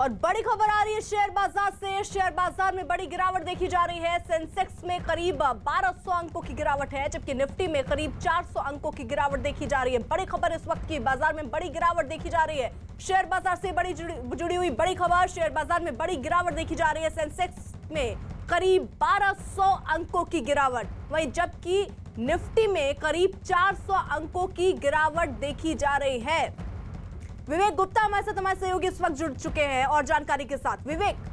और बड़ी खबर आ रही है शेयर बाजार से। शेयर बाजार में बड़ी गिरावट देखी जा रही है। सेंसेक्स में करीब 1200 अंकों की गिरावट है, जबकि निफ्टी में करीब 400 अंकों की गिरावट देखी जा रही है। बड़ी खबर इस वक्त की, बाजार में बड़ी गिरावट देखी जा रही है। शेयर बाजार से बड़ी जुड़ी हुई बड़ी खबर, शेयर बाजार में बड़ी गिरावट देखी जा रही है। सेंसेक्स में करीब 1200 अंकों की गिरावट, वहीं जबकि निफ्टी में करीब 400 अंकों की गिरावट देखी जा रही है। विवेक गुप्ता हमारे सहयोगी इस वक्त जुड़ चुके हैं और जानकारी के साथ। विवेक।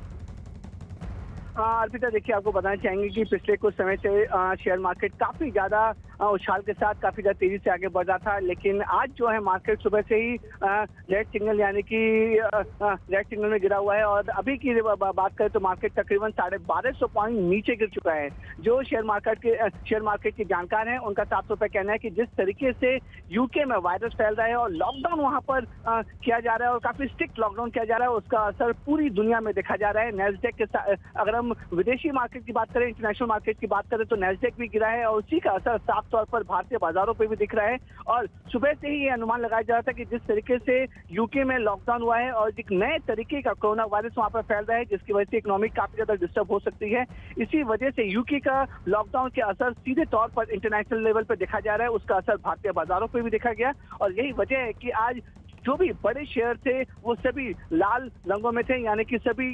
अर्पिता, देखिए, आपको बताना चाहेंगे कि पिछले कुछ समय से शेयर मार्केट काफी ज्यादा उछाल के साथ काफी ज्यादा तेजी से आगे बढ़ रहा था, लेकिन आज जो है मार्केट सुबह से ही रेड सिग्नल यानी कि रेड सिग्नल में गिरा हुआ है। और अभी की बात करें तो मार्केट तकरीबन 1250 पॉइंट नीचे गिर चुका है। जो शेयर मार्केट के जानकार हैं उनका साफ तौर पर कहना है कि जिस तरीके से यूके में वायरस फैल रहा है और लॉकडाउन वहां पर किया जा रहा है और काफी स्ट्रिक्ट लॉकडाउन किया जा रहा है, उसका असर पूरी दुनिया में देखा जा रहा है। नेस्डेक के साथ अगर हम विदेशी मार्केट की बात करें, इंटरनेशनल मार्केट की बात करें तो नेस्डेक भी गिरा है और उसी का असर साफ तौर पर भारतीय बाजारों पे भी दिख रहा है। और सुबह से ही ये अनुमान लगाया जा रहा था कि जिस तरीके से यूके में लॉकडाउन हुआ है और एक नए तरीके का कोरोना वायरस वहां पर फैल रहा है, जिसकी वजह से इकोनॉमी काफी ज्यादा डिस्टर्ब हो सकती है। इसी वजह से यूके का लॉकडाउन के असर सीधे तौर पर इंटरनेशनल लेवल पर देखा जा रहा है, उसका असर भारतीय बाजारों पर भी देखा गया। और यही वजह है कि आज जो भी बड़े शेयर थे वो सभी लाल रंगों में थे, यानी कि सभी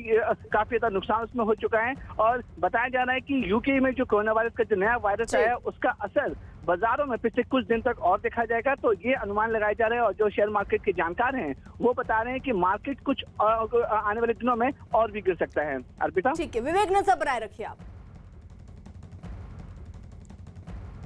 काफी ज्यादा नुकसान उसमें हो चुका है। और बताया जा रहा है कि यूके में जो कोरोना वायरस का जो नया वायरस आया है उसका असर बाजारों में पिछले कुछ दिन तक और देखा जाएगा। तो ये अनुमान लगाए जा रहे हैं और जो शेयर मार्केट के जानकार हैं वो बता रहे हैं कि मार्केट कुछ आने वाले दिनों में और भी गिर सकता है। अर्पिता, ठीक है, विवेक नजर बनाए रखिए आप।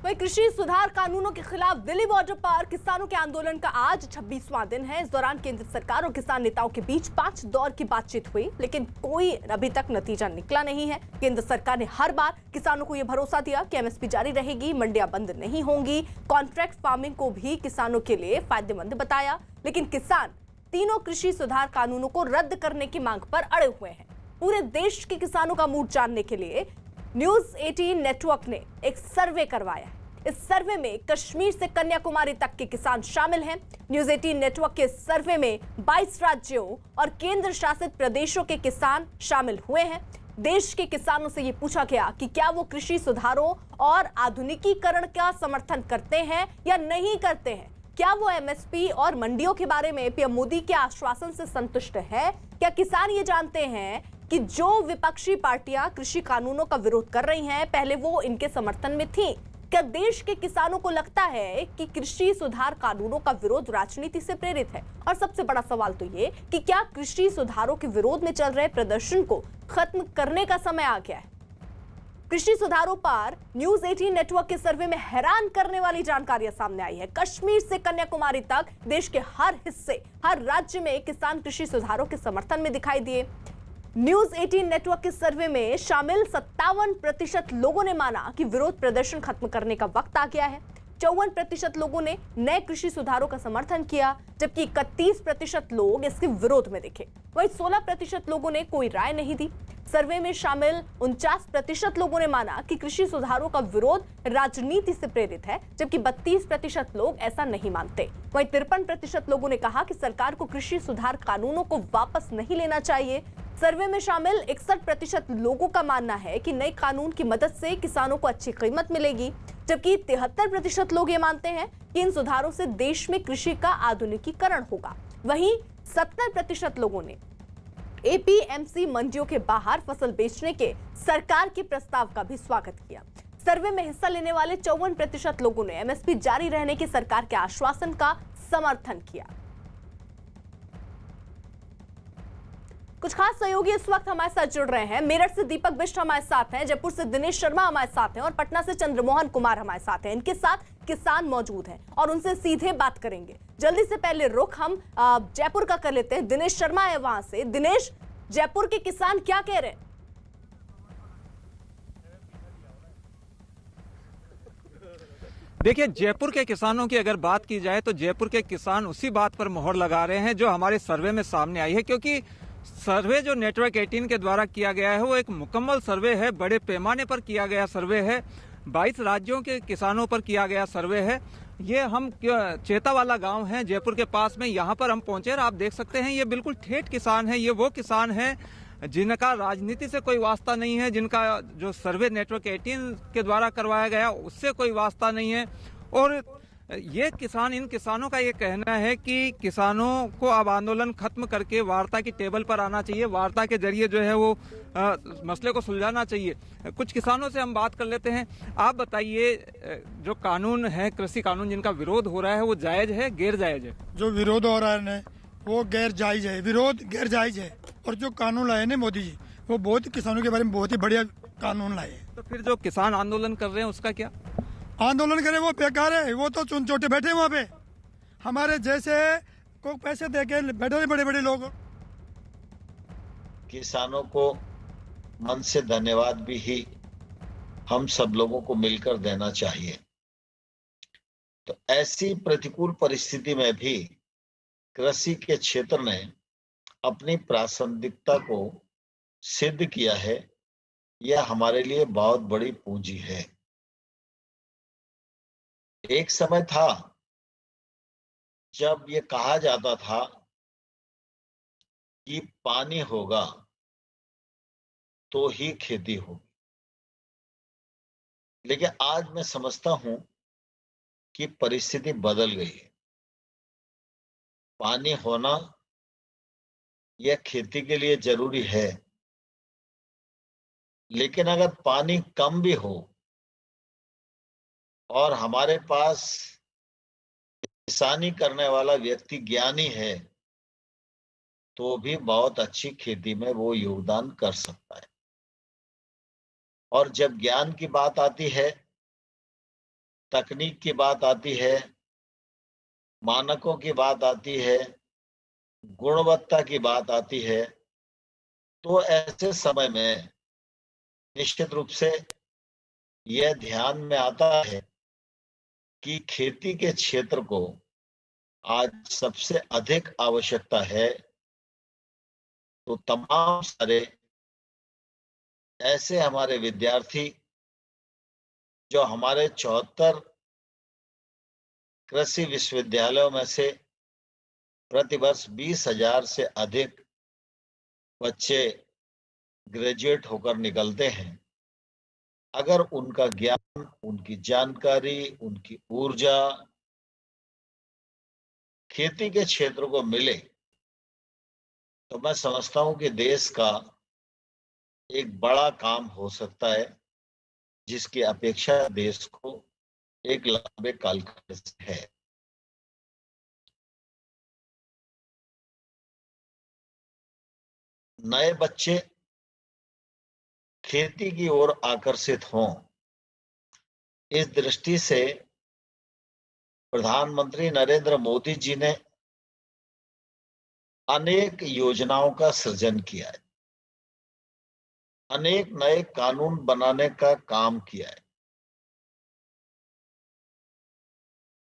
वही कृषि सुधार कानूनों के खिलाफ दिल्ली बॉर्डर पर किसानों के आंदोलन का आज 26वां दिन है। इस दौरान केंद्र सरकार और किसान नेताओं के बीच 5 दौर की बातचीत हुई, लेकिन कोई अभी तक नतीजा निकला नहीं है। केंद्र सरकार ने हर बार किसानों को यह भरोसा दिया कि एमएसपी जारी रहेगी, मंडियां बंद नहीं होंगी, कॉन्ट्रैक्ट फार्मिंग को भी किसानों के लिए फायदेमंद बताया, लेकिन किसान तीनों कृषि सुधार कानूनों को रद्द करने की मांग पर अड़े हुए हैं। पूरे देश के किसानों का मूड जानने के लिए न्यूज 18 नेटवर्क ने एक सर्वे करवाया है। इस सर्वे में कश्मीर से कन्याकुमारी तक के किसान शामिल हैं। न्यूज 18 नेटवर्क के सर्वे में 22 राज्यों और केंद्र शासित प्रदेशों के किसान शामिल हुए हैं। देश के किसानों से ये पूछा गया कि क्या वो कृषि सुधारों और आधुनिकीकरण का समर्थन करते हैं या नहीं करते हैं। क्या वो एमएसपी और मंडियों के बारे में पीएम मोदी के आश्वासन से संतुष्ट है। क्या किसान ये जानते हैं कि जो विपक्षी पार्टियां कृषि कानूनों का विरोध कर रही हैं, पहले वो इनके समर्थन में थी। क्या देश के किसानों को लगता है कि कृषि सुधार कानूनों का विरोध राजनीति से प्रेरित है। और सबसे बड़ा सवाल तो ये कि क्या कृषि सुधारों के विरोध में चल रहे प्रदर्शन को खत्म करने का समय आ गया है। कृषि सुधारों पर न्यूज 18 नेटवर्क के सर्वे में हैरान करने वाली जानकारियां सामने आई है। कश्मीर से कन्याकुमारी तक देश के हर हिस्से, हर राज्य में किसान कृषि सुधारों के समर्थन में दिखाई दिए। न्यूज 18 नेटवर्क के सर्वे में शामिल 57% लोगों ने माना कि विरोध प्रदर्शन खत्म करने का वक्त आ गया है। 54% लोगों ने नए कृषि सुधारों का समर्थन किया, जबकि 31% लोग इसके विरोध में दिखे। वहीं 16% लोगों ने कोई राय नहीं दी। सर्वे में शामिल 49% लोगों ने माना कि कृषि सुधारों का विरोध राजनीति से प्रेरित है, जबकि 32% लोग ऐसा नहीं मानते। वहीं 53% लोगों ने कहा कि सरकार को कृषि सुधार कानूनों को वापस नहीं लेना चाहिए। सर्वे में शामिल 61% लोगों का मानना है कि नए कानून की मदद से किसानों को अच्छी कीमत मिलेगी, जबकि 73% लोग ये मानते हैं कि इन सुधारों से देश में कृषि का आधुनिकीकरण होगा। वहीं 70% लोगों ने एपीएमसी मंडियों के बाहर फसल बेचने के सरकार के प्रस्ताव का भी स्वागत किया। सर्वे में हिस्सा लेने वाले 54% लोगों ने एमएसपी जारी रहने के सरकार के आश्वासन का समर्थन किया। कुछ खास सहयोगी इस वक्त हमारे साथ जुड़ रहे हैं। मेरठ से दीपक बिष्ट हमारे साथ हैं, जयपुर से दिनेश शर्मा हमारे साथ हैं और पटना से चंद्रमोहन कुमार हमारे साथ हैं। इनके साथ किसान मौजूद हैं और उनसे सीधे बात करेंगे। जल्दी से पहले रुख हम जयपुर का कर लेते हैं। दिनेश शर्मा है वहां से। दिनेश, जयपुर के किसान क्या कह रहे हैं? देखिए, जयपुर के किसानों की अगर बात की जाए तो जयपुर के किसान उसी बात पर मोहर लगा रहे हैं जो हमारे सर्वे में सामने आई है, क्योंकि सर्वे जो नेटवर्क 18 के द्वारा किया गया है वो एक मुकम्मल सर्वे है, बड़े पैमाने पर किया गया सर्वे है, 22 राज्यों के किसानों पर किया गया सर्वे है। ये हम चेता वाला गांव है जयपुर के पास में, यहाँ पर हम पहुंचे और आप देख सकते हैं ये बिल्कुल ठेठ किसान है। ये वो किसान है जिनका राजनीति से कोई वास्ता नहीं है, जिनका जो सर्वे नेटवर्क 18 के द्वारा करवाया गया उससे कोई वास्ता नहीं है। और ये किसान, इन किसानों का ये कहना है कि किसानों को अब आंदोलन खत्म करके वार्ता की टेबल पर आना चाहिए, वार्ता के जरिए जो है वो मसले को सुलझाना चाहिए। कुछ किसानों से हम बात कर लेते हैं। आप बताइए, जो कानून है, कृषि कानून जिनका विरोध हो रहा है, वो जायज है, गैर जायज है? जो विरोध हो रहा है ना वो गैर जायज है, विरोध गैर जायज है। और जो कानून लाए ना मोदी जी, वो बहुत किसानों के बारे में बहुत ही बढ़िया कानून लाए हैं। तो फिर जो किसान आंदोलन कर रहे हैं उसका क्या? आंदोलन करे वो बेकार है, वो तो चुन चोटे बैठे वहाँ पे, हमारे जैसे को पैसे दे के बैठे बड़े बड़े लोग। किसानों को मन से धन्यवाद भी ही हम सब लोगों को मिलकर देना चाहिए। तो ऐसी प्रतिकूल परिस्थिति में भी कृषि के क्षेत्र ने अपनी प्रासंगिकता को सिद्ध किया है। यह हमारे लिए बहुत बड़ी पूंजी है। एक समय था जब ये कहा जाता था कि पानी होगा तो ही खेती होगी, लेकिन आज मैं समझता हूं कि परिस्थिति बदल गई है। पानी होना यह खेती के लिए जरूरी है, लेकिन अगर पानी कम भी हो और हमारे पास किसानी करने वाला व्यक्ति ज्ञानी है तो भी बहुत अच्छी खेती में वो योगदान कर सकता है। और जब ज्ञान की बात आती है, तकनीक की बात आती है, मानकों की बात आती है, गुणवत्ता की बात आती है, तो ऐसे समय में निश्चित रूप से यह ध्यान में आता है कि खेती के क्षेत्र को आज सबसे अधिक आवश्यकता है। तो तमाम सारे ऐसे हमारे विद्यार्थी जो हमारे 74 कृषि विश्वविद्यालयों में से प्रतिवर्ष 20,000 से अधिक बच्चे ग्रेजुएट होकर निकलते हैं, अगर उनका ज्ञान, उनकी जानकारी, उनकी ऊर्जा खेती के क्षेत्र को मिले तो मैं समझता हूं कि देश का एक बड़ा काम हो सकता है, जिसकी अपेक्षा देश को एक लंबे काल से है। नए बच्चे खेती की ओर आकर्षित हों, इस दृष्टि से प्रधानमंत्री नरेंद्र मोदी जी ने अनेक योजनाओं का सृजन किया है, अनेक नए कानून बनाने का काम किया है।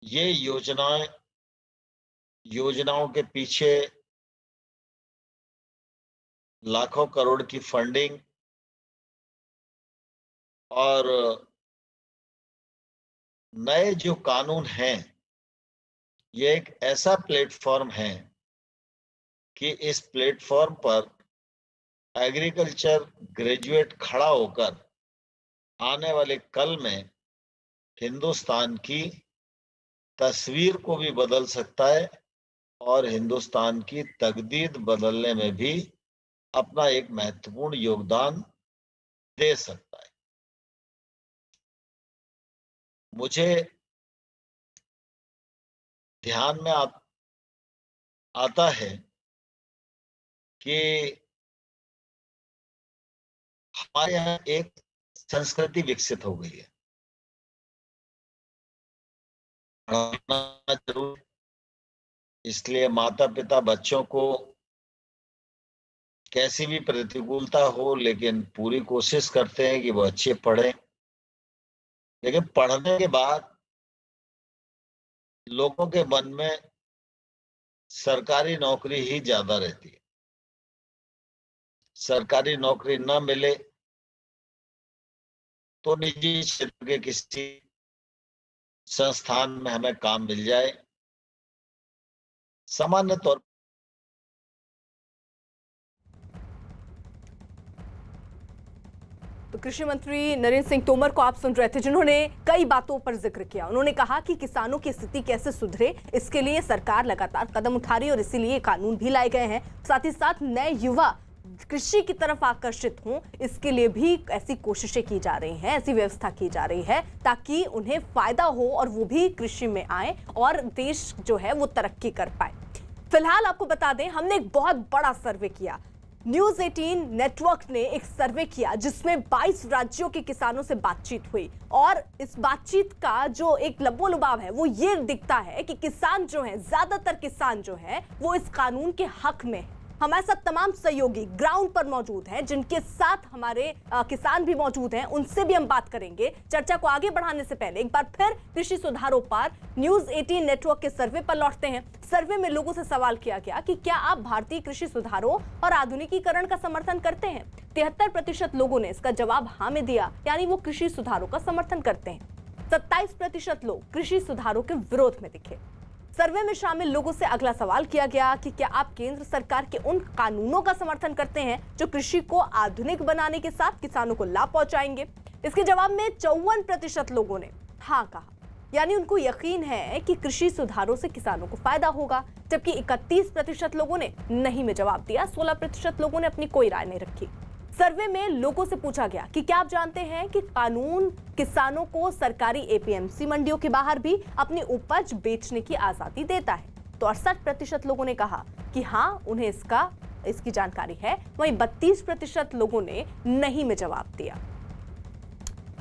ये योजनाओं के पीछे लाखों करोड़ की फंडिंग और नए जो कानून हैं, ये एक ऐसा प्लेटफॉर्म है कि इस प्लेटफॉर्म पर एग्रीकल्चर ग्रेजुएट खड़ा होकर आने वाले कल में हिंदुस्तान की तस्वीर को भी बदल सकता है और हिंदुस्तान की तकदीर बदलने में भी अपना एक महत्वपूर्ण योगदान दे सकता है। मुझे ध्यान में आता है कि हमारे यहाँ एक संस्कृति विकसित हो गई है, पढ़ाना जरूर, इसलिए माता पिता बच्चों को कैसी भी प्रतिकूलता हो लेकिन पूरी कोशिश करते हैं कि वो अच्छे पढ़ें। लेकिन पढ़ने के बाद लोगों के मन में सरकारी नौकरी ही ज्यादा रहती है। सरकारी नौकरी न मिले तो निजी क्षेत्र के किसी संस्थान में हमें काम मिल जाए। सामान्य तौर तो कृषि मंत्री नरेंद्र सिंह तोमर को आप सुन रहे थे, जिन्होंने कई बातों पर जिक्र किया। उन्होंने कहा कि किसानों की स्थिति कैसे सुधरे, इसके लिए सरकार लगातार कदम उठा रही है और इसीलिए कानून भी लाए गए हैं। साथ ही साथ नए युवा कृषि की तरफ आकर्षित हों, इसके लिए भी ऐसी कोशिशें की जा रही हैं, ऐसी व्यवस्था की जा रही है ताकि उन्हें फायदा हो और वो भी कृषि में आए और देश जो है वो तरक्की कर पाए। फिलहाल आपको बता दें, हमने एक बहुत बड़ा सर्वे किया। न्यूज 18 नेटवर्क ने एक सर्वे किया जिसमें 22 राज्यों के किसानों से बातचीत हुई और इस बातचीत का जो एक लबोलुबाव है वो ये दिखता है कि किसान जो हैं, ज्यादातर किसान जो हैं वो इस कानून के हक में है। हमारे साथ तमाम सहयोगी ग्राउंड पर मौजूद हैं, जिनके साथ हमारे किसान भी मौजूद हैं, उनसे भी हम बात करेंगे। चर्चा को आगे बढ़ाने से पहले एक बार फिर कृषि सुधारों पर न्यूज 18 नेटवर्क के सर्वे पर लौटते हैं। सर्वे में लोगों से सवाल किया गया कि क्या आप भारतीय कृषि सुधारों और आधुनिकीकरण का समर्थन करते हैं। 73% लोगों ने इसका जवाब हाँ में दिया, यानी वो कृषि सुधारों का समर्थन करते हैं। 27% लोग कृषि सुधारों के विरोध में दिखे। सर्वे में शामिल लोगों से अगला सवाल किया गया कि क्या आप केंद्र सरकार के उन कानूनों का समर्थन करते हैं जो कृषि को आधुनिक बनाने के साथ किसानों को लाभ पहुंचाएंगे। इसके जवाब में 54% लोगों ने हाँ कहा, यानी उनको यकीन है कि कृषि सुधारों से किसानों को फायदा होगा, जबकि 31% लोगों ने नहीं में जवाब दिया। 16% लोगों ने अपनी कोई राय नहीं रखी। सर्वे में लोगों से पूछा गया कि क्या आप जानते हैं कि कानून किसानों को सरकारी एपीएमसी मंडियों के बाहर भी अपनी उपज बेचने की आजादी देता है। तो 68% लोगों ने कहा कि हाँ, उन्हें इसकी जानकारी है। वहीं 32% लोगों ने नहीं में जवाब दिया।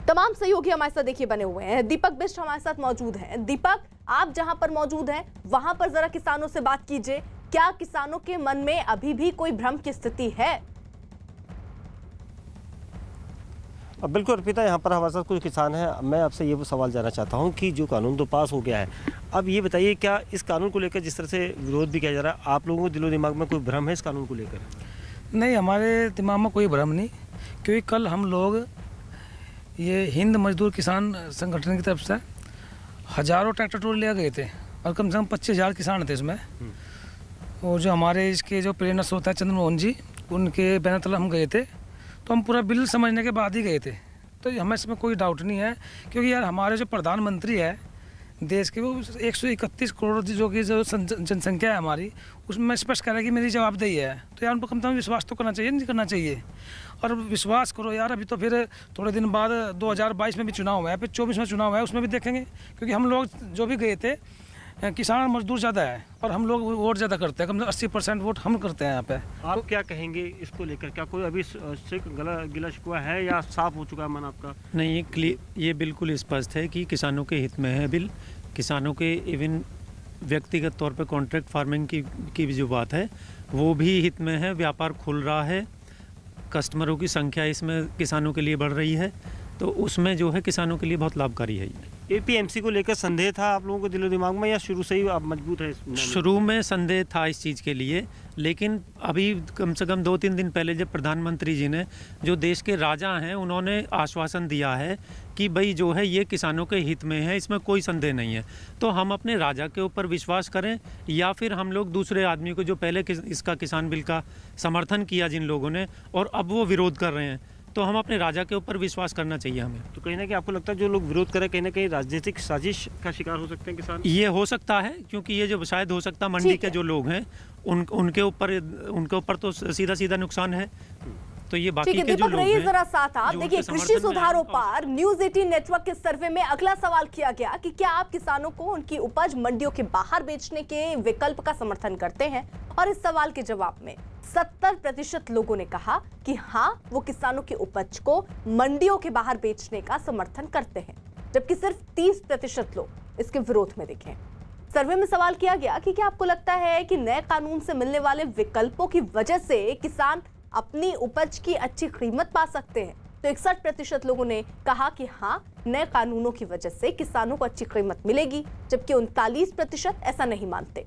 तमाम सहयोगी हमारे साथ देखिए बने हुए हैं। दीपक बिष्ट हमारे साथ मौजूद हैं। दीपक, आप जहां पर मौजूद हैं वहां पर जरा किसानों से बात कीजिए। क्या किसानों के मन में अभी भी कोई भ्रम की स्थिति है? बिल्कुल अर्पिता, यहाँ पर हमारे साथ कुछ किसान हैं। मैं आपसे ये सवाल जानना चाहता हूँ कि जो कानून तो पास हो गया है, अब ये बताइए क्या इस कानून को लेकर जिस तरह से विरोध भी किया जा रहा है, आप लोगों को दिलो दिमाग में कोई भ्रम है इस कानून को लेकर? नहीं, हमारे दिमाग में कोई भ्रम नहीं, क्योंकि कल हम लोग ये हिंद मजदूर किसान संगठन की तरफ से हज़ारों ट्रैक्टर ट्रॉली ले गए थे और कम से कम 25,000 किसान थे इसमें। और जो हमारे इसके जो प्रेरणा स्रोत है चंद्र मोहन जी, उनके बैनर तले हम गए थे, तो हम पूरा बिल समझने के बाद ही गए थे। तो हमें इसमें कोई डाउट नहीं है, क्योंकि यार हमारे जो प्रधानमंत्री है देश के, वो 131 करोड़ जो कि जो जनसंख्या है हमारी, उसमें स्पष्ट कह रहा है कि मेरी जवाबदेही है। तो यार उनको कम से कम विश्वास तो करना चाहिए, नहीं करना चाहिए। और विश्वास करो यार, अभी तो फिर थोड़े दिन बाद 2022 में भी चुनाव हुआ है, फिर 24 में चुनाव हुआ है, उसमें भी देखेंगे। क्योंकि हम लोग जो भी गए थे, किसान और मजदूर ज़्यादा है और हम लोग वोट ज़्यादा करते हैं, कम से कम 80% वोट हम करते हैं यहाँ पे। आप क्या कहेंगे इसको लेकर? क्या कोई अभी से गिला शिकवा है या साफ हो चुका है मन आपका? नहीं, ये बिल्कुल स्पष्ट है कि किसानों के हित में है बिल। किसानों के इवन व्यक्तिगत तौर पे कॉन्ट्रैक्ट फार्मिंग की भी जो बात है वो भी हित में है। व्यापार खुल रहा है, कस्टमरों की संख्या इसमें किसानों के लिए बढ़ रही है, तो उसमें जो है किसानों के लिए बहुत लाभकारी है। एपीएमसी को लेकर संदेह था आप लोगों को दिलो दिमाग में, या शुरू से ही आप मजबूत है? शुरू में संदेह था इस चीज़ के लिए, लेकिन अभी कम से कम 2-3 दिन पहले जब प्रधानमंत्री जी ने, जो देश के राजा हैं, उन्होंने आश्वासन दिया है कि भाई जो है ये किसानों के हित में है, इसमें कोई संदेह नहीं है, तो हम अपने राजा के ऊपर विश्वास करें या फिर हम लोग दूसरे आदमी को, जो पहले इसका किसान बिल का समर्थन किया जिन लोगों ने और अब वो विरोध कर रहे हैं, तो हम अपने राजा के ऊपर विश्वास करना चाहिए हमें। तो कहीं ना कहीं आपको लगता है जो लोग विरोध करें कहीं ना कहीं राजनीतिक साजिश का शिकार हो सकते हैं किसान? ये हो सकता है, क्योंकि ये जो शायद हो सकता है मंडी के जो लोग हैं उनके ऊपर तो सीधा सीधा नुकसान है। तो ये बाकी के जो लोग हैं, जरा साथ आप देखिए, कृषि सुधारों पर न्यूज 18 नेटवर्क के सर्वे में अगला सवाल किया गया कि क्या आप किसानों को उनकी उपज मंडियों के बाहर बेचने के विकल्प का समर्थन करते हैं। और इस सवाल के जवाब में 70% लोगों ने कहा कि हाँ, वो किसानों की उपज को मंडियों के बाहर बेचने का समर्थन करते हैं, जबकि सिर्फ 30% लोग इसके विरोध में दिखे। सर्वे में सवाल किया गया कि क्या आपको लगता है कि नए कानून से मिलने वाले विकल्पों की वजह से किसान अपनी उपज की अच्छी कीमत पा सकते हैं। तो 61% लोगों ने कहा कि हाँ, नए कानूनों की वजह से किसानों को अच्छी कीमत मिलेगी, जबकि 39% ऐसा नहीं मानते।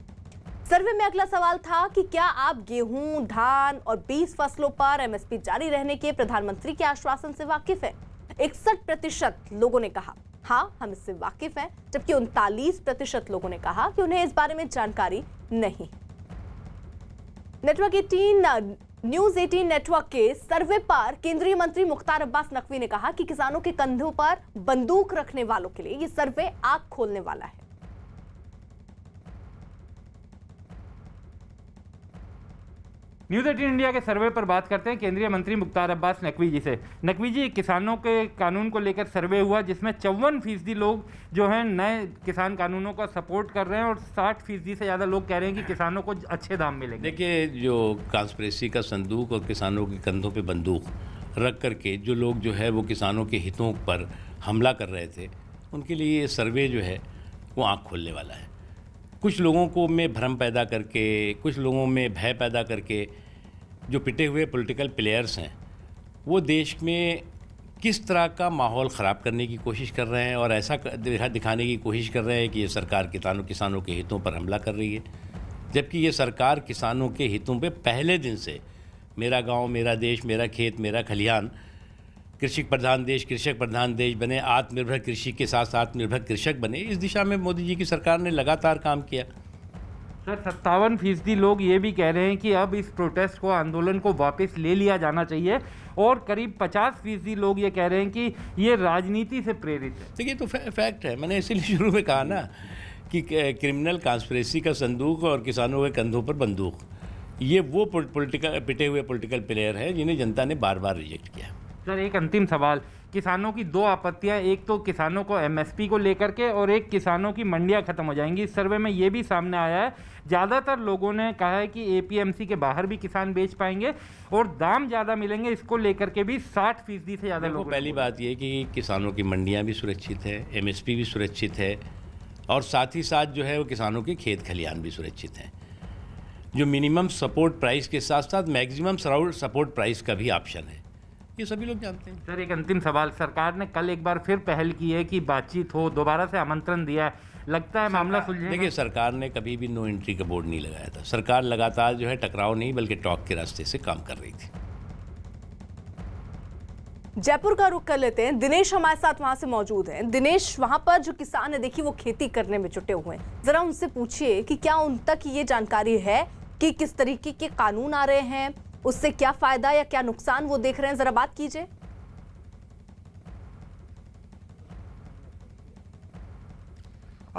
सर्वे में अगला सवाल था कि क्या आप गेहूं, धान और 20 फसलों पर एमएसपी जारी रहने के प्रधानमंत्री के आश्वासन से वाकिफ हैं। 61% लोगों ने कहा हाँ, हम इससे वाकिफ हैं, जबकि 39% लोगों ने कहा कि उन्हें इस बारे में जानकारी नहीं। नेटवर्क 18 न्यूज 18 नेटवर्क के सर्वे पर केंद्रीय मंत्री मुख्तार अब्बास नकवी ने कहा कि किसानों के कंधों पर बंदूक रखने वालों के लिए ये सर्वे आंख खोलने वाला है। न्यूज़ 18 इंडिया के सर्वे पर बात करते हैं केंद्रीय मंत्री मुख्तार अब्बास नकवी जी से। नकवी जी, किसानों के कानून को लेकर सर्वे हुआ जिसमें 54% लोग जो हैं नए किसान कानूनों का सपोर्ट कर रहे हैं और 60% से ज़्यादा लोग कह रहे हैं कि किसानों को अच्छे दाम मिलेंगे। देखिए, जो कॉन्स्पिरेसी का संदूक और किसानों के कंधों पे बंदूक रख करके जो लोग जो है वो किसानों के हितों पर हमला कर रहे थे, उनके लिए ये सर्वे जो है वो आँख खोलने वाला है। कुछ लोगों को में भ्रम पैदा करके, कुछ लोगों में भय पैदा करके जो पिटे हुए पॉलिटिकल प्लेयर्स हैं वो देश में किस तरह का माहौल ख़राब करने की कोशिश कर रहे हैं और ऐसा दिखाने की कोशिश कर रहे हैं कि ये सरकार किसानों के हितों पर हमला कर रही है, जबकि ये सरकार किसानों के हितों पे पहले दिन से मेरा गांव, मेरा देश, मेरा खेत, मेरा खलिहान, कृषक प्रधान देश बने, आत्मनिर्भर कृषि के साथ आत्मनिर्भर कृषक बने, इस दिशा में मोदी जी की सरकार ने लगातार काम किया। सर, 57% लोग ये भी कह रहे हैं कि अब इस प्रोटेस्ट को, आंदोलन को वापस ले लिया जाना चाहिए और करीब 50% लोग ये कह रहे हैं कि ये राजनीति से प्रेरित है। देखिए, तो फैक्ट है। मैंने इसीलिए शुरू में कहा ना कि क्रिमिनल कॉन्स्पिरेसी का संदूक और किसानों के कंधों पर बंदूक, ये वो पिटे हुए पॉलिटिकल प्लेयर हैं जिन्हें जनता ने बार बार रिजेक्ट किया। सर, एक अंतिम सवाल, किसानों की 2 आपत्तियां, एक तो किसानों को एमएसपी को लेकर के और एक किसानों की मंडियां खत्म हो जाएंगी। इस सर्वे में ये भी सामने आया है, ज़्यादातर लोगों ने कहा है कि एपीएमसी के बाहर भी किसान बेच पाएंगे और दाम ज़्यादा मिलेंगे। इसको लेकर के भी 60% से ज़्यादा लोग। पहली बात ये कि किसानों की मंडियाँ भी सुरक्षित है, एमएसपी भी सुरक्षित है और साथ ही साथ जो है वो किसानों के खेत खलिहान भी सुरक्षित हैं। जो मिनिमम सपोर्ट प्राइस के साथ साथ मैक्सिमम सपोर्ट प्राइस का भी ऑप्शन है, ये सभी लोग जानते हैं। सर, एक अंतिम सवाल, सरकार ने कल एक बार फिर पहल की है कि बातचीत हो, दोबारा से आमंत्रण दिया है, लगता है मामला सुलझेगा? देखिए, सरकार ने कभी भी नो एंट्री का बोर्ड नहीं लगाया था। सरकार लगातार जो है टकराव नहीं बल्कि टॉक के रास्ते से काम कर रही थी। जयपुर का रुख कर लेते हैं। दिनेश हमारे साथ वहां से मौजूद हैं। दिनेश, वहां पर जो किसान है, देखिए वो खेती करने में जुटे हुए हैं, जरा उनसे पूछिए कि क्या उन तक ये जानकारी है कि किस तरीके के कानून आ रहे हैं, उससे क्या फायदा या क्या नुकसान वो देख रहे हैं, जरा बात कीजिए।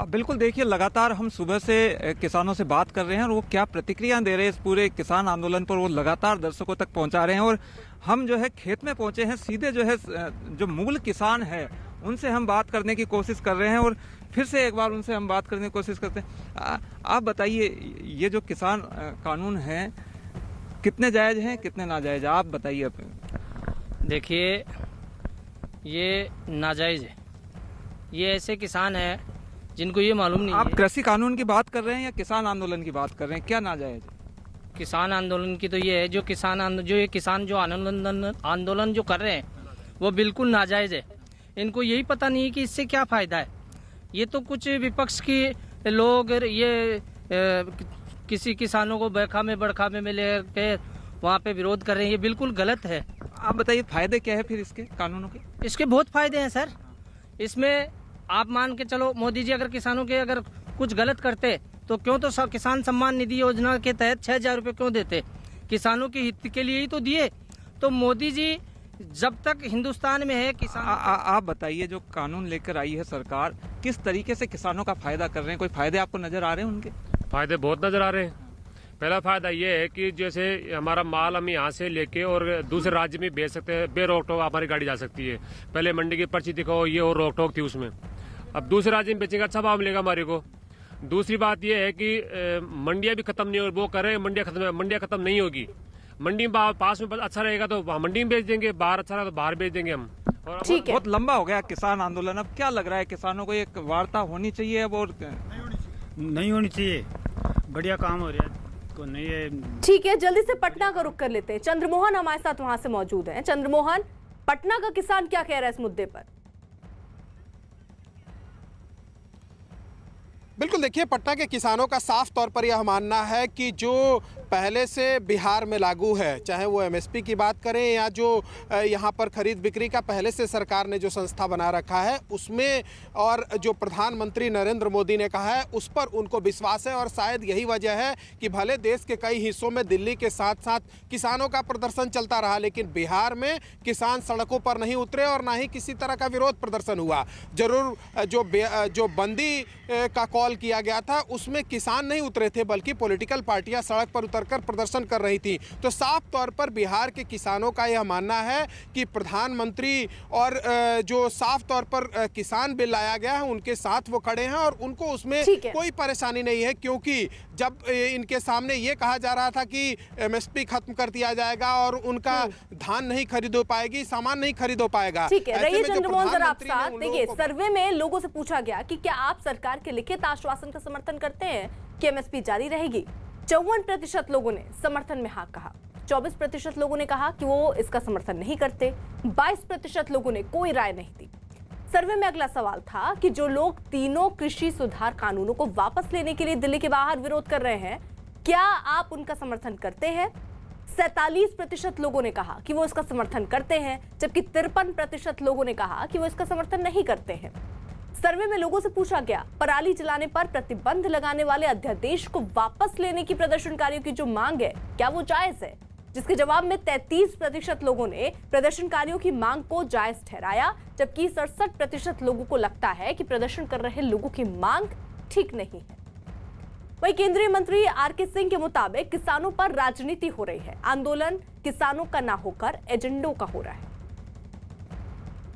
बिल्कुल, देखिए लगातार हम सुबह से किसानों से बात कर रहे हैं और वो क्या प्रतिक्रिया दे रहे हैं इस पूरे किसान आंदोलन पर, वो लगातार दर्शकों तक पहुंचा रहे हैं। और हम जो है खेत में पहुंचे हैं, सीधे जो है जो मूल किसान है उनसे हम बात करने की कोशिश कर रहे हैं और फिर से एक बार उनसे हम बात करने की कोशिश करते हैं। आप बताइए, ये जो किसान कानून है कितने जायज़ हैं, कितने नाजायज़, आप बताइए। देखिए, ये नाजायज़ है। ये ऐसे किसान हैं जिनको ये मालूम नहीं है। आप कृषि कानून की बात कर रहे हैं या किसान आंदोलन की बात कर रहे हैं, क्या नाजायज़ है? किसान आंदोलन की तो ये है, जो ये किसान जो आंदोलन जो कर रहे हैं वो बिल्कुल नाजायज़ है। इनको यही पता नहीं है कि इससे क्या फ़ायदा है। ये तो कुछ विपक्ष के लोग ये किसी किसानों को बड़खामे में ले के वहाँ पे विरोध कर रहे हैं, ये बिल्कुल गलत है। आप बताइए फायदे क्या है फिर इसके कानूनों के? इसके बहुत फायदे हैं सर। इसमें आप मान के चलो, मोदी जी अगर किसानों के अगर कुछ गलत करते तो क्यों तो किसान सम्मान निधि योजना के तहत 6,000 रुपये क्यों देते? किसानों के हित के लिए ही तो दिए। तो मोदी जी जब तक हिंदुस्तान में है किसान। आप बताइए, जो कानून लेकर आई है सरकार, किस तरीके से किसानों का फायदा कर रहे हैं? कोई फायदे आपको नजर आ रहे हैं उनके? फायदे बहुत नज़र आ रहे हैं। पहला फ़ायदा ये है कि जैसे हमारा माल हम यहाँ से लेके और दूसरे राज्य में बेच सकते हैं, बेरोक टोक हमारी गाड़ी जा सकती है। पहले मंडी की पर्ची दिखाओ, ये और रोक टोक थी उसमें। अब दूसरे राज्य में बेचेंगे, अच्छा भाव मिलेगा हमारे को। दूसरी बात ये है कि मंडियाँ भी खत्म नहीं हो, वो कर रहे हैं मंडियाँ खत्म नहीं होगी। मंडी पास में अच्छा रहेगा तो वहाँ मंडी में बेच देंगे, बाहर अच्छा रहा तो बाहर बेच देंगे हम। और बहुत लंबा हो गया किसान आंदोलन, अब क्या लग रहा है किसानों को एक वार्ता होनी चाहिए अब? और नहीं होनी चाहिए, बढ़िया काम हो रहा है को नहीं है। ठीक है, जल्दी से पटना का रुख कर लेते हैं। चंद्रमोहन हमारे साथ वहां से मौजूद हैं। चंद्रमोहन, पटना का किसान क्या कह रहा है इस मुद्दे पर? बिल्कुल, देखिए पटना के किसानों का साफ तौर पर यह मानना है कि जो पहले से बिहार में लागू है, चाहे वो एमएसपी की बात करें या जो यहाँ पर खरीद बिक्री का पहले से सरकार ने जो संस्था बना रखा है उसमें, और जो प्रधानमंत्री नरेंद्र मोदी ने कहा है उस पर उनको विश्वास है। और शायद यही वजह है कि भले देश के कई हिस्सों में दिल्ली के साथ साथ किसानों का प्रदर्शन चलता रहा, लेकिन बिहार में किसान सड़कों पर नहीं उतरे और ना ही किसी तरह का विरोध प्रदर्शन हुआ। जरूर जो बंदी का कॉल किया गया था उसमें किसान नहीं उतरे थे, बल्कि पॉलिटिकल पार्टियां सड़क पर उतरकर प्रदर्शन कर रही थी। तो साफ तौर पर बिहार के किसानों का यह मानना है कि प्रधानमंत्री और जो साफ तौर पर किसान बिल लाया गया है उनके साथ वो खड़े हैं और उनको उसमें कोई परेशानी नहीं है, क्योंकि जब इनके सामने ये कहा जा रहा था कि एमएसपी खत्म कर दिया जाएगा और उनका धान नहीं खरीद हो पाएगी, सामान नहीं खरीद हो पाएगा। ठीक है, रहिए चंद्रमोहन सर आप साथ। देखिए, सर्वे में लोगों से पूछा गया कि क्या आप सरकार के लिखित आश्वासन का समर्थन करते हैं कि एमएसपी जारी रहेगी। 54% लोगों ने समर्थन में हाँ कहा, 24% लोगों ने कहा कि वो इसका समर्थन नहीं करते, 22% लोगों ने कोई राय नहीं दी। सर्वे में अगला सवाल था कि जो लोग तीनों कृषि सुधार कानूनों को वापस लेने के लिए दिल्ली के बाहर विरोध कर रहे हैं, क्या आप उनका समर्थन करते हैं? 47% लोगों ने कहा कि वो इसका समर्थन करते हैं, जबकि 53% लोगों ने कहा कि वो इसका समर्थन नहीं करते हैं। सर्वे में लोगों से पूछा गया, पराली जलाने पर प्रतिबंध लगाने वाले अध्यादेश को वापस लेने की प्रदर्शनकारियों की जो मांग है, क्या वो जायज है? जिसके जवाब में 33% लोगों ने प्रदर्शनकारियों की मांग को जायज ठहराया, जबकि 67% लोगों को लगता है कि प्रदर्शन कर रहे लोगों की मांग ठीक नहीं है। वहीं केंद्रीय मंत्री आर.के. सिंह के मुताबिक किसानों पर राजनीति हो रही है, आंदोलन किसानों का ना होकर एजेंडों का हो रहा है।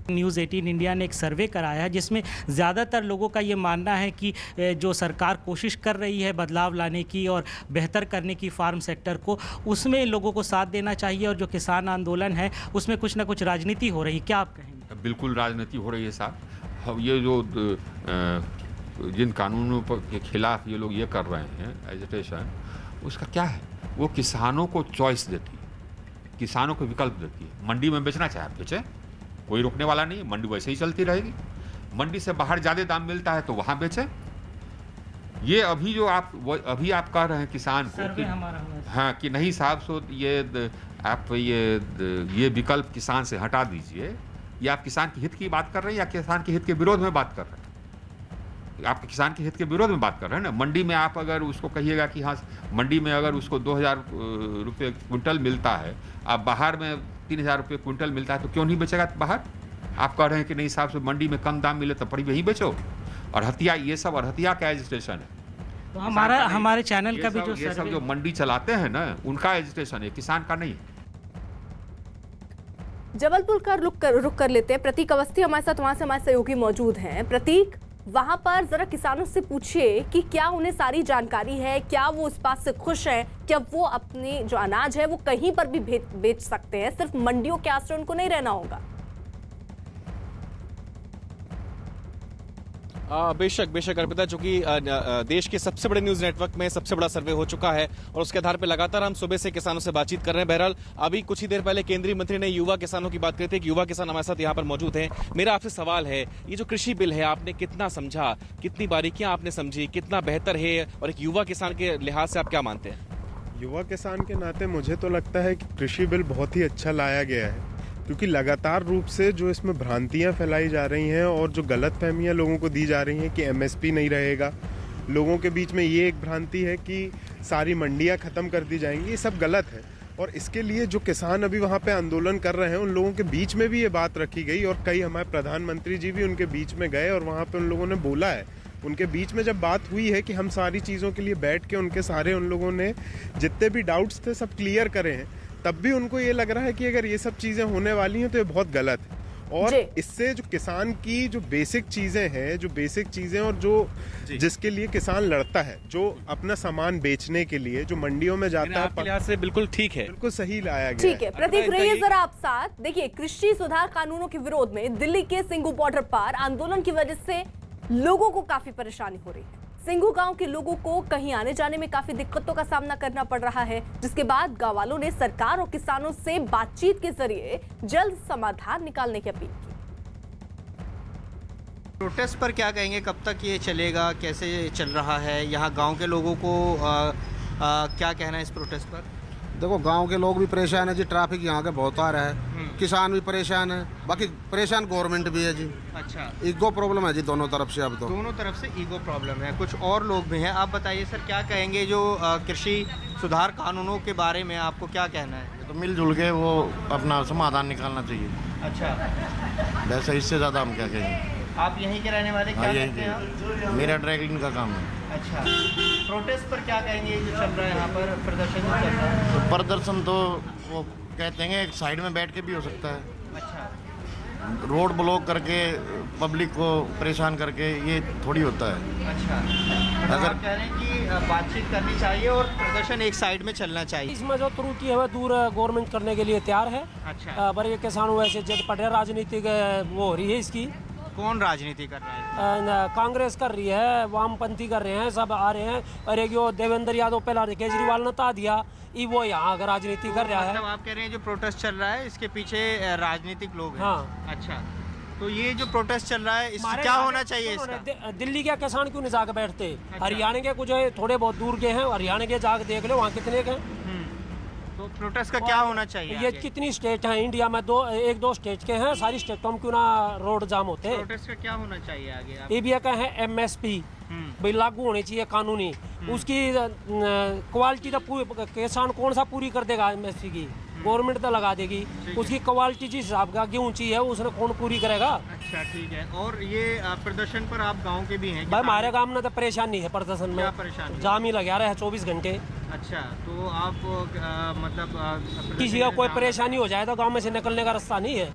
न्यूज़ 18 इंडिया ने एक सर्वे कराया है जिसमें ज़्यादातर लोगों का ये मानना है कि जो सरकार कोशिश कर रही है बदलाव लाने की और बेहतर करने की फार्म सेक्टर को, उसमें लोगों को साथ देना चाहिए, और जो किसान आंदोलन है उसमें कुछ ना कुछ राजनीति हो रही है। क्या आप कहेंगे? बिल्कुल राजनीति हो रही है साहब। ये जो जिन कानूनों के खिलाफ ये लोग ये कर रहे हैं एजिटेशन, उसका क्या है? वो किसानों को चॉइस देती है, किसानों को विकल्प देती है। मंडी में बेचना चाहे आप बेचें, कोई रोकने वाला नहीं, मंडी वैसे ही चलती रहेगी। मंडी से बाहर ज़्यादा दाम मिलता है तो वहाँ बेचें। ये अभी जो आप कह रहे हैं किसान को कि हाँ कि नहीं साहब, सो ये आप ये विकल्प किसान से हटा दीजिए, ये आप किसान के हित की बात कर रहे हैं या किसान के हित के विरोध में बात कर रहे हैं? आप किसान के हित के विरोध में बात कर रहे हैं ना। मंडी में आप अगर उसको कहिएगा कि हाँ, मंडी में अगर उसको 2000 रुपये क्विंटल मिलता है, आप बाहर में 3000 रुपये क्विंटल मिलता है, तो क्यों नहीं बेचेगा बाहर? आप कह रहे हैं कि नहीं साहब से मंडी में कम दाम मिले तो पड़ी वहीं बेचो। और हत्या, ये सब और हत्या का एजिटेशन है। तो हमारे चैनल का भी जो ये सब जो मंडी चलाते हैं ना, उनका एजिटेशन है, किसान का नहीं। जबलपुर का रुक कर लेते हैं। प्रतीक अवस्थी हमारे साथ, वहां से हमारे सहयोगी मौजूद हैं। प्रतीक, वहां पर जरा किसानों से पूछिए कि क्या उन्हें सारी जानकारी है, क्या वो इस बात से खुश हैं, क्या वो अपने जो अनाज है वो कहीं पर भी बेच सकते हैं, सिर्फ मंडियों के आश्रय उनको नहीं रहना होगा? बेशक अर्पिता, जो कि देश के सबसे बड़े न्यूज नेटवर्क में सबसे बड़ा सर्वे हो चुका है और उसके आधार पर लगातार हम सुबह से किसानों से बातचीत कर रहे हैं। बहरहाल अभी कुछ ही देर पहले केंद्रीय मंत्री ने युवा किसानों की बात करी थी। युवा किसान हमारे साथ यहाँ पर मौजूद हैं। मेरा आपसे सवाल है, ये जो कृषि बिल है आपने कितना समझा, कितनी बारीकियां आपने समझी, कितना बेहतर है, और एक युवा किसान के लिहाज से आप क्या मानते हैं? युवा किसान के नाते मुझे तो लगता है कि कृषि बिल बहुत ही अच्छा लाया गया है, क्योंकि लगातार रूप से जो इसमें भ्रांतियां फैलाई जा रही हैं और जो गलतफहमियां लोगों को दी जा रही हैं कि एमएसपी नहीं रहेगा, लोगों के बीच में ये एक भ्रांति है कि सारी मंडियां खत्म कर दी जाएंगी, ये सब गलत है। और इसके लिए जो किसान अभी वहाँ पे आंदोलन कर रहे हैं, उन लोगों के बीच में भी ये बात रखी गई और कई हमारे प्रधानमंत्री जी भी उनके बीच में गए और वहाँ पे उन लोगों ने बोला है, उनके बीच में जब बात हुई है कि हम सारी चीज़ों के लिए बैठ के उनके सारे उन लोगों ने जितने भी डाउट्स थे सब क्लियर करे हैं, तब भी उनको ये लग रहा है कि अगर ये सब चीज़ें होने वाली हैं तो ये बहुत गलत है। और इससे जो किसान की जो बेसिक चीज़ें हैं, जो बेसिक चीज़ें और जो जिसके लिए किसान लड़ता है, जो अपना सामान बेचने के लिए जो मंडियों में जाता है, से बिल्कुल ठीक है, बिल्कुल सही लाया गया। ठीक है प्रतीक, रहिए जरा आप साथ। देखिए, कृषि सुधार कानूनों के विरोध में दिल्ली के सिंघू बॉर्डर पर आंदोलन की वजह से लोगों को काफी परेशानी हो रही है। सिंघू गांव के लोगों को कहीं आने जाने में काफी दिक्कतों का सामना करना पड़ रहा है, जिसके बाद गांव वालों ने सरकार और किसानों से बातचीत के जरिए जल्द समाधान निकालने की अपील की। प्रोटेस्ट पर क्या कहेंगे, कब तक ये चलेगा, कैसे चल रहा है, यहाँ गांव के लोगों को क्या कहना है इस प्रोटेस्ट पर? देखो गांव के लोग भी परेशान है जी, ट्रैफिक यहाँ के बहुत आ रहा है, किसान भी परेशान है, बाकी परेशान गवर्नमेंट भी है जी। अच्छा, ईगो प्रॉब्लम है जी दोनों तरफ से। अब तो दोनों तरफ से ईगो प्रॉब्लम है। कुछ और लोग भी हैं, आप बताइए सर, क्या कहेंगे जो कृषि सुधार कानूनों के बारे में आपको क्या कहना है? तो मिलजुल के वो अपना समाधान निकालना चाहिए। अच्छा, वैसे इससे ज़्यादा हम क्या कहेंगे। आप यहीं के रहने वाले, क्या करते हैं? मेरा ड्राइविंग का काम है। अच्छा, प्रोटेस्ट पर क्या कहेंगे जो चल रहा है यहाँ पर, प्रदर्शन जो चल रहा है? तो प्रदर्शन तो वो कहते हैं एक साइड में बैठ के भी हो सकता है। अच्छा, रोड ब्लॉक करके पब्लिक को परेशान करके ये थोड़ी होता है। अच्छा, अगर आप कह रहे हैं कि बातचीत करनी चाहिए और प्रदर्शन एक साइड में चलना चाहिए। इसमें जो त्रुटि है वह दूर गवर्नमेंट करने के लिए तैयार है। अच्छा, पर ये किसानों वैसे जद पटे राजनीतिक वो हो रही है इसकी। कौन राजनीति कर रहा है? कांग्रेस कर रही है, वामपंथी कर रहे हैं, सब आ रहे हैं। और एक जो देवेंद्र यादव पहला केजरीवाल ने ता दिया, ये वो यहाँ अगर राजनीति कर रहा है। मतलब आप कह रहे हैं जो प्रोटेस्ट चल रहा है इसके पीछे राजनीतिक लोग हैं? हाँ। अच्छा, तो ये जो प्रोटेस्ट चल रहा है इससे क्या होना चाहिए इसका? दिल्ली के किसान क्यों नहीं जाकर बैठते? हरियाणा के कुछ थोड़े बहुत दूर के हैं, हरियाणा के जाकर देख लो वहाँ कितने के हैं। तो प्रोटेस्ट का क्या होना चाहिए? ये कितनी स्टेट हैं इंडिया में? एक दो स्टेट के हैं, सारी स्टेटों में क्यों ना रोड जाम होते हैं? प्रोटेस्ट का क्या होना चाहिए आगे? ये भी का है MSP भाई लागू होनी चाहिए कानूनी। उसकी क्वालिटी तो किसान कौन सा पूरी कर देगा? MSP की गवर्नमेंट तो लगा देगी, उसकी क्वालिटी जिस हिसाब का गेहूँ चाहिए उसने कौन पूरी करेगा? अच्छा, ठीक है। और ये प्रदर्शन पर आप गांव के भी हैं? भाई हमारे गांव में तो परेशानी है प्रदर्शन में, परेशानी? जाम ही लगा रहा है 24 घंटे। अच्छा, तो आप मतलब किसी का कोई परेशानी हो जाए तो गांव में से निकलने का रास्ता नहीं है।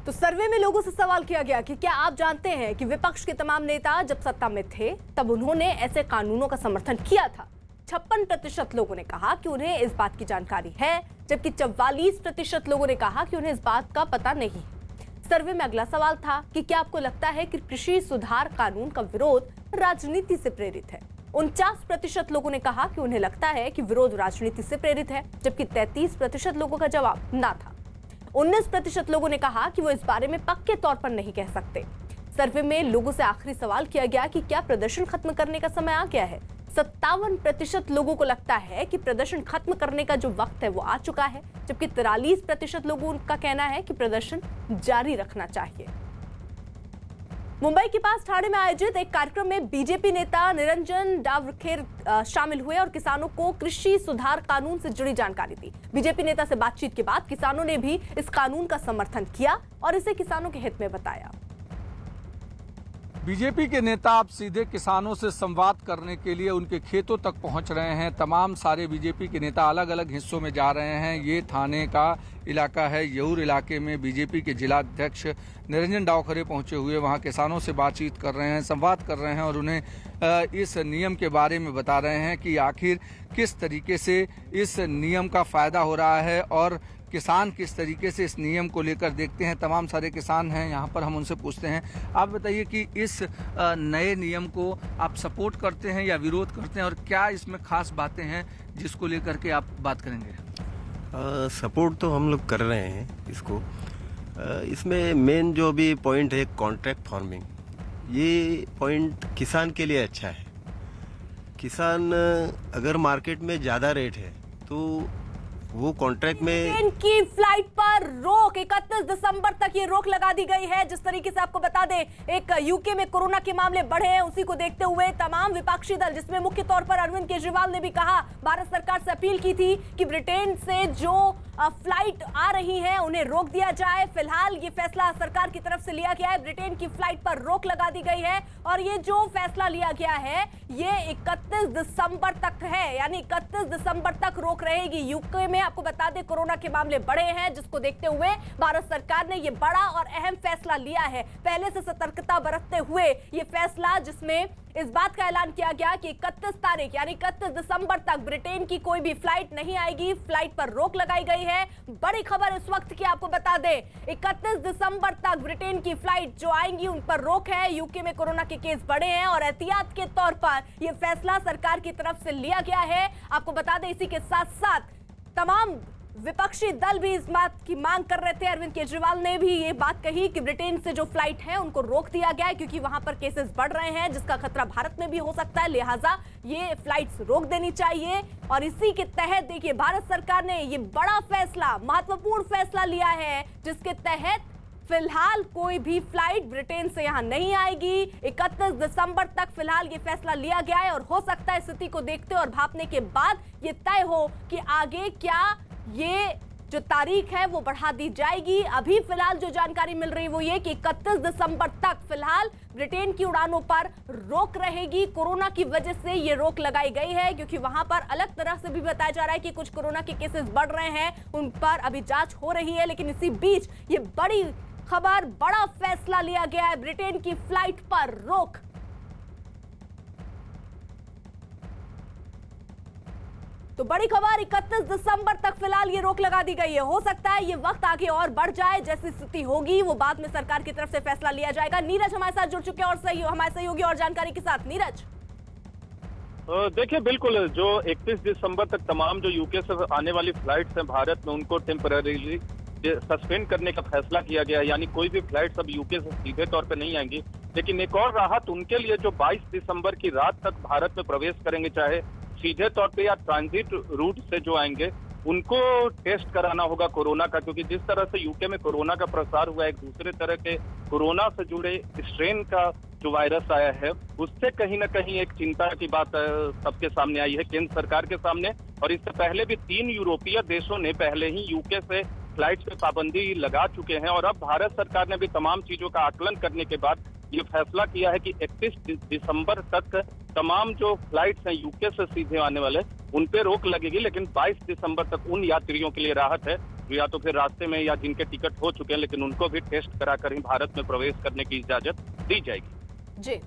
तो सर्वे में लोगों से सवाल किया गया कि क्या आप जानते हैं कि विपक्ष के तमाम नेता जब सत्ता में थे तब उन्होंने ऐसे कानूनों का समर्थन किया था। 56% लोगों ने कहा कि उन्हें इस बात की जानकारी है, जबकि 44% लोगों ने कहा कि उन्हें इस बात का पता नहीं। सर्वे में अगला सवाल था कि क्या आपको लगता है कि कृषि सुधार कानून का विरोध राजनीति से प्रेरित है? 49% लोगों ने कहा कि उन्हें लगता है कि विरोध राजनीति से प्रेरित है, जबकि 33% लोगों का जवाब ना था। 19% लोगों ने कहा कि वो इस बारे में पक्के तौर पर नहीं कह सकते। सर्वे में लोगों से आखिरी सवाल किया गया कि क्या प्रदर्शन खत्म करने का समय आ गया है। 57% लोगों को लगता है कि प्रदर्शन खत्म करने का जो वक्त है वो आ चुका है, जबकि 43% लोगों का कहना है कि प्रदर्शन जारी रखना चाहिए। मुंबई के पास ठाणे में आयोजित एक कार्यक्रम में बीजेपी नेता निरंजन डावरखेर शामिल हुए और किसानों को कृषि सुधार कानून से जुड़ी जानकारी दी। बीजेपी नेता से बातचीत के बाद किसानों ने भी इस कानून का समर्थन किया और इसे किसानों के हित में बताया। बीजेपी के नेता अब सीधे किसानों से संवाद करने के लिए उनके खेतों तक पहुंच रहे हैं। तमाम सारे बीजेपी के नेता अलग अलग हिस्सों में जा रहे हैं। ये ठाणे का इलाका है। येऊर इलाके में बीजेपी के जिला अध्यक्ष निरंजन डावखरे पहुंचे हुए वहां किसानों से बातचीत कर रहे हैं, संवाद कर रहे हैं और उन्हें इस नियम के बारे में बता रहे हैं कि आखिर किस तरीके से इस नियम का फायदा हो रहा है और किसान किस तरीके से इस नियम को लेकर देखते हैं। तमाम सारे किसान हैं यहाँ पर, हम उनसे पूछते हैं, आप बताइए कि इस नए नियम को आप सपोर्ट करते हैं या विरोध करते हैं और क्या इसमें खास बातें हैं जिसको लेकर के आप बात करेंगे? सपोर्ट तो हम लोग कर रहे हैं इसको। इसमें मेन जो भी पॉइंट है कॉन्ट्रैक्ट फार्मिंग, ये पॉइंट किसान के लिए अच्छा है। किसान अगर मार्केट में ज़्यादा रेट है तो वो कॉन्ट्रैक्ट में ट्रेन की फ्लाइट पर रोक 31 दिसंबर तक ये रोक लगा दी गई है। जिस तरीके से आपको बता दें, एक यूके में कोरोना के मामले बढ़े हैं, उसी को देखते हुए तमाम विपक्षी दल, जिसमें मुख्य तौर पर अरविंद केजरीवाल ने भी कहा, भारत सरकार से अपील की थी कि ब्रिटेन से जो फ्लाइट आ रही है उन्हें रोक दिया जाए। फिलहाल ये फैसला सरकार की तरफ से लिया गया है, ब्रिटेन की फ्लाइट पर रोक लगा दी गई है और ये जो फैसला लिया गया है ये 31 दिसंबर तक है, यानी 31 दिसंबर तक रोक रहेगी। यूके में आपको बता दें कोरोना के मामले बढ़े हैं, जिसको देखते हुए भारत सरकार ने ये बड़ा और अहम फैसला लिया है। पहले से सतर्कता बरतते हुए ये फैसला, जिसमें इस बात का ऐलान किया गया कि 31 तारीख यानी 31 दिसंबर तक ब्रिटेन की कोई भी फ्लाइट नहीं आएगी, फ्लाइट पर रोक लगाई गई है। बड़ी खबर इस वक्त की आपको बता दें, 31 दिसंबर तक ब्रिटेन की फ्लाइट जो आएंगी उन पर रोक है। यूके में कोरोना के केस बढ़े हैं और एहतियात के तौर पर यह फैसला सरकार की तरफ से लिया गया है। आपको बता दें, इसी के साथ साथ तमाम विपक्षी दल भी इस बात की मांग कर रहे थे। अरविंद केजरीवाल ने भी ये बात कही कि ब्रिटेन से जो फ्लाइट है उनको रोक दिया गया है क्योंकि वहां पर केसेस बढ़ रहे हैं जिसका खतरा भारत में भी हो सकता है, लिहाजा ये फ्लाइट्स रोक देनी चाहिए। और इसी के तहत देखिए भारत सरकार ने ये बड़ा फैसला, महत्वपूर्ण फैसला लिया है जिसके तहत फिलहाल कोई भी फ्लाइट ब्रिटेन से यहां नहीं आएगी। 31 दिसंबर तक फिलहाल ये फैसला लिया गया है और हो सकता है स्थिति को देखते और भांपने के बाद ये तय हो कि आगे क्या ये जो तारीख है वो बढ़ा दी जाएगी। अभी फिलहाल जो जानकारी मिल रही है वो ये कि 31 दिसंबर तक फिलहाल ब्रिटेन की उड़ानों पर रोक रहेगी। कोरोना की वजह से ये रोक लगाई गई है क्योंकि वहां पर अलग तरह से भी बताया जा रहा है कि कुछ कोरोना के केसेस बढ़ रहे हैं, उन पर अभी जांच हो रही है। लेकिन इसी बीच ये बड़ी खबर, बड़ा फैसला लिया गया है, ब्रिटेन की फ्लाइट पर रोक। तो बड़ी खबर, 31 दिसंबर तक फिलहाल ये रोक लगा दी गई है। हो सकता है ये वक्त आगे और बढ़ जाए, जैसी स्थिति होगी वो बाद में सरकार की तरफ से फैसला लिया जाएगा। नीरज हमारे साथ जुड़ चुके हैं और हमारे सहयोगी और जानकारी के साथ। नीरज, देखिए बिल्कुल, जो 31 दिसंबर तक तमाम जो यूके से आने वाली फ्लाइट्स हैं भारत में उनको टेम्परेरीली सस्पेंड करने का फैसला किया गया है, यानी कोई भी फ्लाइट्स अब यूके से सीधे तौर पे नहीं आएंगी। लेकिन एक और राहत उनके लिए जो 22 दिसंबर की रात तक भारत में प्रवेश करेंगे, चाहे सीधे तौर पे या ट्रांजिट रूट से जो आएंगे, उनको टेस्ट कराना होगा कोरोना का, क्योंकि जिस तरह से यूके में कोरोना का प्रसार हुआ है, एक दूसरे तरह के कोरोना से जुड़े स्ट्रेन का जो वायरस आया है, उससे कहीं ना कहीं एक चिंता की बात सबके सामने आई है, केंद्र सरकार के सामने। और इससे पहले भी 3 यूरोपीय देशों ने पहले ही यूके से फ्लाइट्स पे पाबंदी लगा चुके हैं और अब भारत सरकार ने भी तमाम चीजों का आकलन करने के बाद ये फैसला किया है कि 31 दिसंबर तक तमाम जो फ्लाइट्स हैं यूके से सीधे आने वाले उन पे रोक लगेगी। लेकिन 22 दिसंबर तक उन यात्रियों के लिए राहत है जो या तो फिर रास्ते में या जिनके टिकट हो चुके हैं, लेकिन उनको भी टेस्ट कराकर ही भारत में प्रवेश करने की इजाजत दी जाएगी। जी।